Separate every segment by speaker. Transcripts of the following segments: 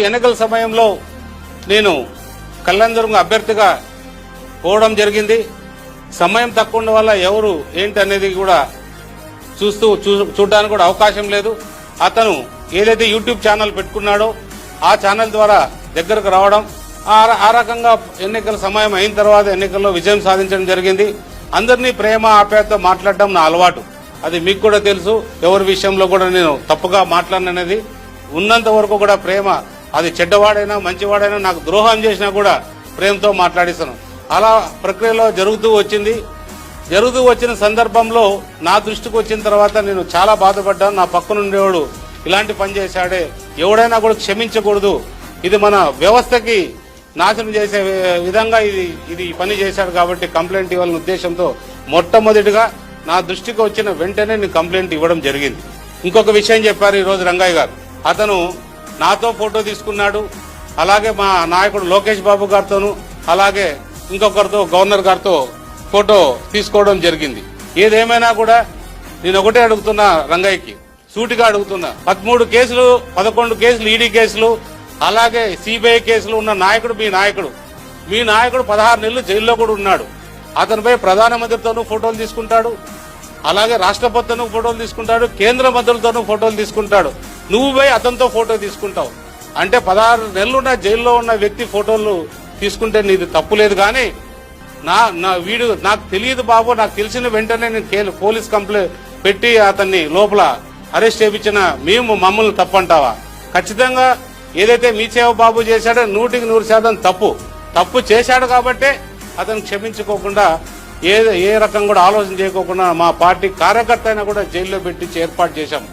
Speaker 1: ఎన్నికల సమయంలో నేను కళ్యాణదుర్గం అభ్యర్థిగా పోవడం జరిగింది. సమయం తక్కువ ఉండడం వల్ల ఎవరు ఏంటి అనేది కూడా చూడడానికి కూడా అవకాశం లేదు. అతను ఏదైతే యూట్యూబ్ ఛానల్ పెట్టుకున్నాడో ఆ ఛానల్ ద్వారా దగ్గరకు రావడం, ఆ రకంగా ఎన్నికల సమయం అయిన తర్వాత ఎన్నికల్లో విజయం సాధించడం జరిగింది. అందరినీ ప్రేమ ఆప్యాయతతో మాట్లాడడం నా అలవాటు. అది మీకు కూడా తెలుసు. ఎవరి విషయంలో కూడా నేను తప్పుగా మాట్లాడినది ఉన్నంత వరకు కూడా ప్రేమ, అది చెడ్డవాడైనా మంచివాడైనా నాకు ద్రోహం చేసినా కూడా ప్రేమతో మాట్లాడిస్తాను. అలా ప్రక్రియలో జరుగుతూ వచ్చిన సందర్భంలో నా దృష్టికి వచ్చిన తర్వాత నేను చాలా బాధపడ్డాను. నా పక్కనుండేవాడు ఇలాంటి పని చేశాడే, ఎవడైనా కూడా క్షమించకూడదు, ఇది మన వ్యవస్థకి నాశనం చేసే విధంగా ఇది పని చేశాడు కాబట్టి కంప్లైంట్ ఇవ్వాలనే ఉద్దేశంతో మొట్టమొదటిగా నా దృష్టికి వచ్చిన వెంటనే నేను కంప్లైంట్ ఇవ్వడం జరిగింది. ఇంకొక విషయం చెప్పారు ఈరోజు రంగయ్య గారు. అతను నాతో ఫోటో తీసుకున్నాడు, అలాగే మా నాయకుడు లోకేష్ బాబు గారితోనూ, అలాగే ఇంకొకరితో గవర్నర్ గారితో ఫోటో తీసుకోవడం జరిగింది. ఏదేమైనా కూడా నేను ఒకటే అడుగుతున్నా, రంగయ్యకి సూటిగా అడుగుతున్నా, 13 కేసులు 11 కేసులు ఈడీ కేసులు, అలాగే సిబిఐ కేసులు ఉన్న నాయకుడు మీ నాయకుడు 16 నెలలు జైల్లో కూడా ఉన్నాడు. అతనిపై ప్రధానమంత్రితోనూ ఫోటోలు తీసుకుంటాడు, అలాగే రాష్ట్రపతితోనూ ఫోటోలు తీసుకుంటాడు, కేంద్ర మంత్రులతోనూ ఫోటోలు తీసుకుంటాడు. నువ్వు పోయి అతనితో ఫోటో తీసుకుంటావు అంటే 16 నెలలున్న జైల్లో ఉన్న వ్యక్తి ఫోటోలు తీసుకుంటే నీది తప్పులేదు. కానీ వీడు నాకు తెలియదు బాబు, నాకు తెలిసిన వెంటనే నేను పోలీస్ కంప్లైంట్ పెట్టి అతన్ని లోపల అరెస్ట్ చేయించిన మమ్మల్ని తప్పంటావా? ఖచ్చితంగా ఏదైతే మీ సేవ బాబు చేశాడో 100% తప్పు చేశాడు కాబట్టే అతను క్షమించుకోకుండా ఏ రకం కూడా ఆలోచన చేయకోకుండా మా పార్టీ కార్యకర్త అయినా కూడా జైల్లో పెట్టి ఏర్పాటు చేశాం.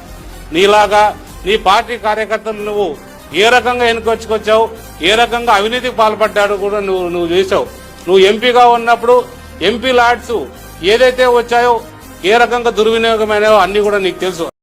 Speaker 1: నీలాగా నీ పార్టీ కార్యకర్తలు నువ్వు ఏ రకంగా ఎన్నుకొచ్చుకొచ్చావు, ఏ రకంగా అవినీతికి పాల్పడ్డాడు కూడా నువ్వు చేశావు. నువ్వు ఎంపీగా ఉన్నప్పుడు ఎంపీ లాడ్స్ ఏదైతే వచ్చాయో ఏ రకంగా దుర్వినియోగమైనాయో అన్ని కూడా నీకు తెలుసు.